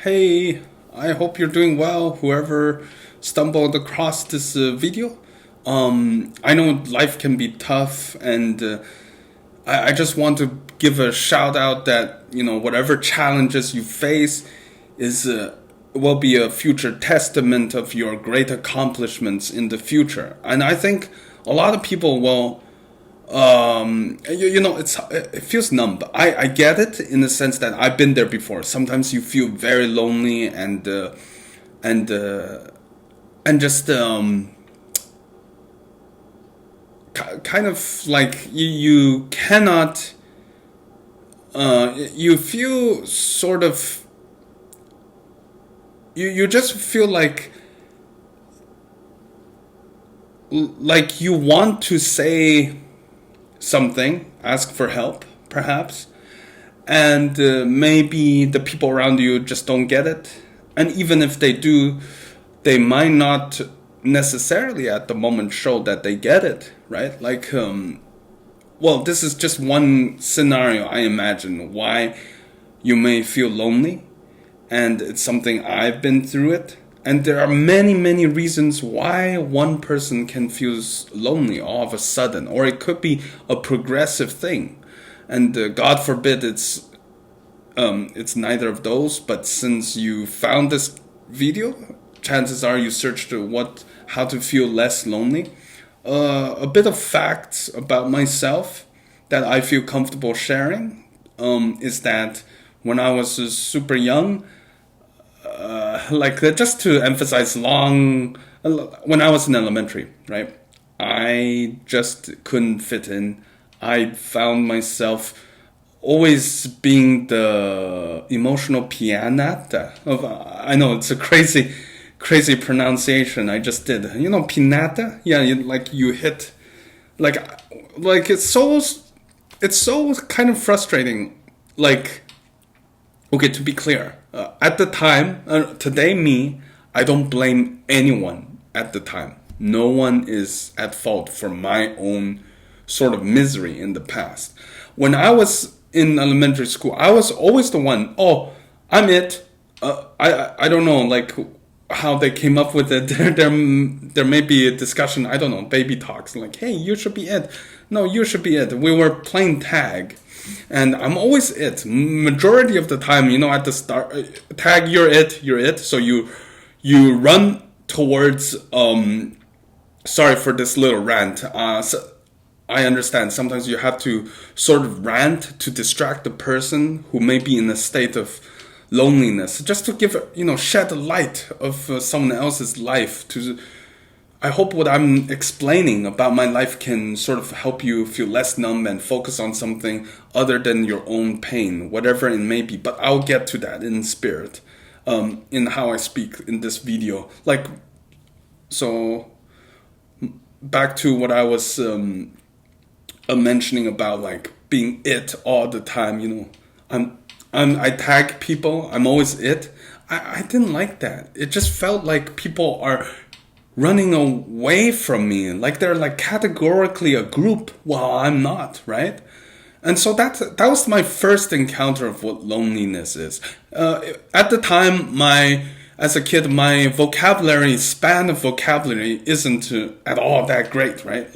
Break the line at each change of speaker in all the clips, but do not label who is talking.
Hey, I hope you're doing well, whoever stumbled across this video. I know life can be tough, and I just want to give a shout out that, whatever challenges you face is will be a future testament of your great accomplishments in the future. And I think a lot of people will it feels numb. But I get it in the sense that I've been there before. Sometimes you feel very lonely and just kind of like you cannot you feel sort of you just feel like you want to say something, ask for help, perhaps, and maybe the people around you just don't get it. And even if they do, they might not necessarily at the moment show that they get it, right? This is just one scenario, I imagine, why you may feel lonely, and it's something I've been through it. And there are many, many reasons why one person can feel lonely all of a sudden, or it could be a progressive thing. And God forbid it's neither of those. But since you found this video, chances are you searched how to feel less lonely. A bit of facts about myself that I feel comfortable sharing is that when I was super young, just to emphasize when I was in elementary, right? I just couldn't fit in. I found myself always being the emotional pianata of, I know it's a crazy pronunciation I just did. Pinata? Yeah, you hit, it's so kind of frustrating. Okay, to be clear, at the time, today I don't blame anyone at the time. No one is at fault for my own sort of misery in the past. When I was in elementary school, I was always the one, I'm it. I don't know, how they came up with it. There may be a discussion, I don't know, baby talks, hey, you should be it. No, you should be it. We were playing tag. And I'm always it. Majority of the time, at the start, tag, you're it. So you run towards, sorry for this little rant. So I understand sometimes you have to sort of rant to distract the person who may be in a state of loneliness, just to give, shed a light of someone else's life. I hope what I'm explaining about my life can sort of help you feel less numb and focus on something other than your own pain, whatever it may be. But I'll get to that in spirit, in how I speak in this video. So back to what I was mentioning about being it all the time. I tag people. I'm always it. I didn't like that. It just felt like people are running away from me, they're categorically a group while I'm not, right? And so that was my first encounter of what loneliness is. At the time, as a kid, my span of vocabulary isn't at all that great, right?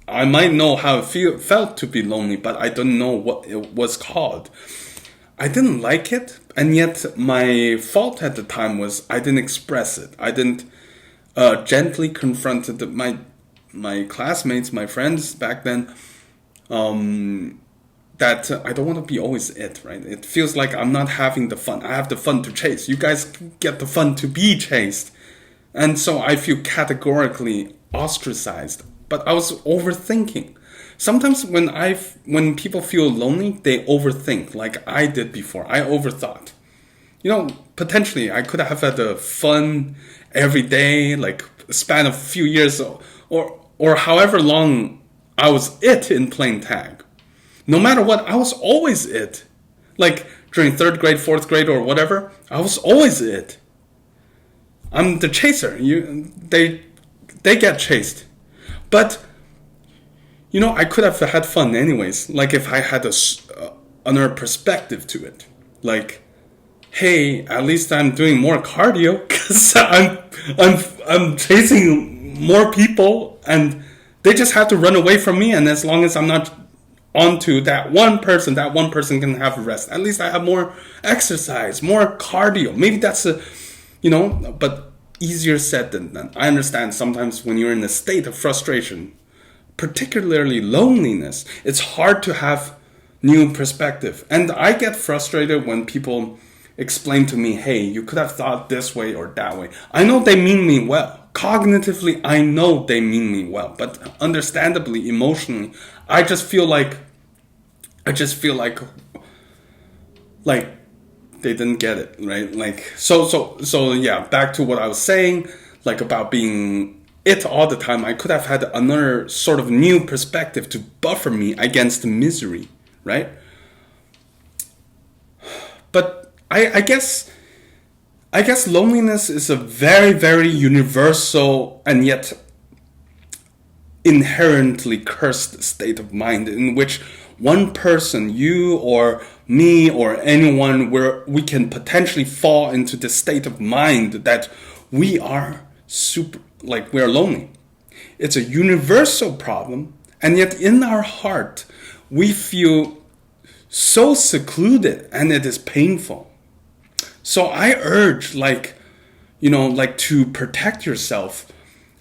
I might know how it felt to be lonely, but I don't know what it was called. I didn't like it, and yet my fault at the time was I didn't express it. I didn't gently confront my classmates, my friends back then, that I don't want to be always it, right? It feels like I'm not having the fun. I have the fun to chase. You guys get the fun to be chased. And so I feel categorically ostracized. But I was overthinking. Sometimes when people feel lonely, they overthink, like I did before. I overthought. Potentially I could have had a fun every day, a span of a few years, or however long I was it in playing tag. No matter what, I was always it. During 3rd grade, 4th grade, or whatever, I was always it. I'm the chaser. They get chased. But I could have had fun anyways. If I had another perspective to it. hey, at least I'm doing more cardio because I'm chasing more people, and they just have to run away from me. And as long as I'm not onto that one person can have rest. At least I have more exercise, more cardio. Maybe that's but easier said than done. I understand sometimes when you're in a state of frustration, particularly loneliness, it's hard to have new perspective. And I get frustrated when people explain to me, hey, you could have thought this way or that way. I know they mean me well. Cognitively, I know they mean me well. But understandably, emotionally, I just feel like like they didn't get it, right? Like so yeah, back to what I was saying, like about being it all the time. I could have had another sort of new perspective to buffer me against misery, right? But I guess loneliness is a very, very universal and yet inherently cursed state of mind in which one person, you or me or anyone, where we can potentially fall into the state of mind that we are we're lonely. It's a universal problem, and yet in our heart we feel so secluded, and it is painful. So I urge to protect yourself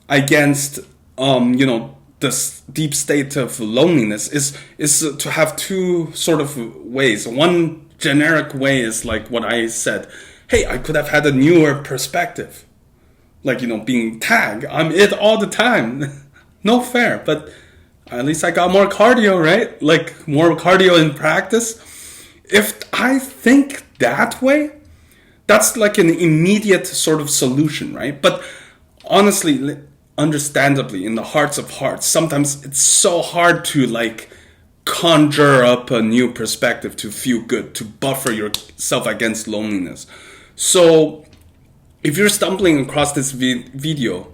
against this deep state of loneliness is to have two sort of ways. One generic way is like what I said. Hey, I could have had a newer perspective. Being tagged. I'm it all the time. No fair, but at least I got more cardio, right? Like more cardio in practice. If I think that way, that's like an immediate sort of solution, right? But honestly, understandably, in the hearts of hearts, sometimes it's so hard to conjure up a new perspective to feel good, to buffer yourself against loneliness. So if you're stumbling across this video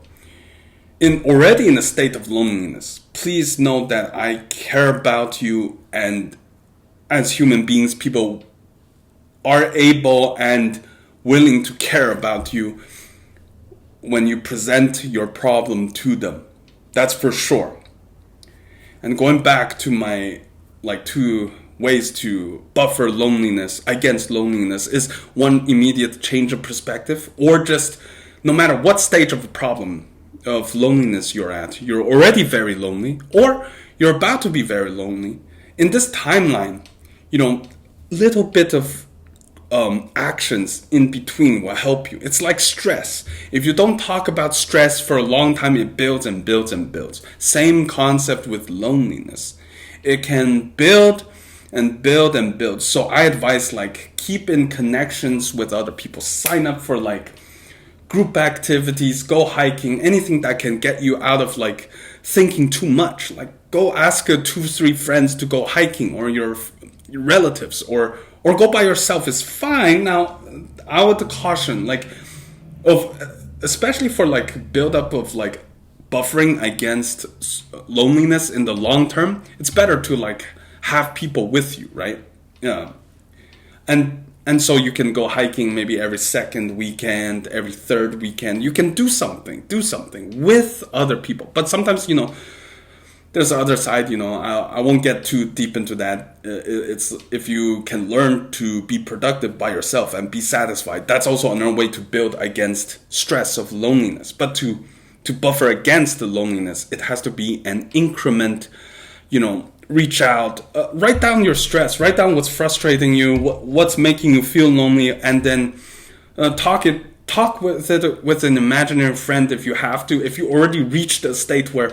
already in a state of loneliness, please know that I care about you, and as human beings, people are able and willing to care about you when you present your problem to them. That's for sure. And going back to my two ways to buffer loneliness against loneliness is one, immediate change of perspective, or just no matter what stage of the problem of loneliness you're at, you're already very lonely or you're about to be very lonely. In this timeline, little bit of actions in between will help you. It's like stress. If you don't talk about stress for a long time, it builds and builds and builds. Same concept with loneliness. It can build and build and build. So I advise keep in connections with other people. Sign up for group activities, go hiking, anything that can get you out of thinking too much. Go ask 2-3 friends to go hiking, or your relatives, or go by yourself is fine. Now, I would caution, especially for build up of buffering against loneliness in the long term. It's better to have people with you, right? Yeah, and so you can go hiking maybe every second weekend, every third weekend. You can do something with other people. But sometimes there's the other side, I won't get too deep into that. It's if you can learn to be productive by yourself and be satisfied, that's also another way to build against stress of loneliness. But to buffer against the loneliness, it has to be an increment, reach out, write down your stress, write down what's frustrating you, what's making you feel lonely, and then talk with it with an imaginary friend if you have to. If you already reached a state where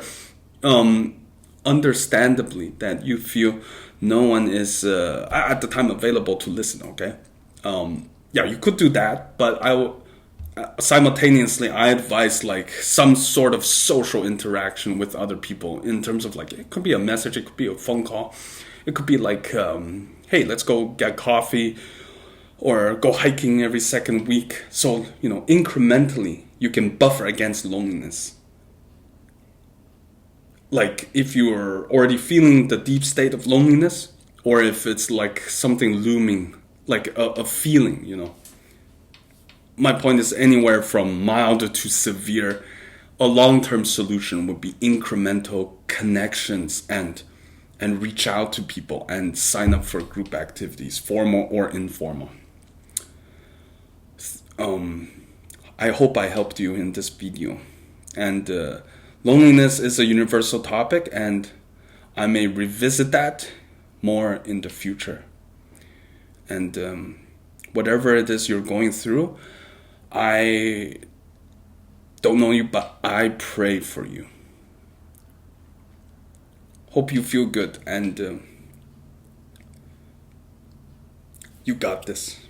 understandably that you feel no one is at the time available to listen, okay? You could do that, but simultaneously I advise some sort of social interaction with other people, in terms of it could be a message, it could be a phone call, it could be hey, let's go get coffee or go hiking every second week. So incrementally you can buffer against loneliness. If you're already feeling the deep state of loneliness, or if it's something looming, a feeling, my point is anywhere from mild to severe. A long-term solution would be incremental connections and reach out to people and sign up for group activities, formal or informal. I hope I helped you in this video. And loneliness is a universal topic, and I may revisit that more in the future. And whatever it is you're going through, I don't know you, but I pray for you. Hope you feel good, and you got this.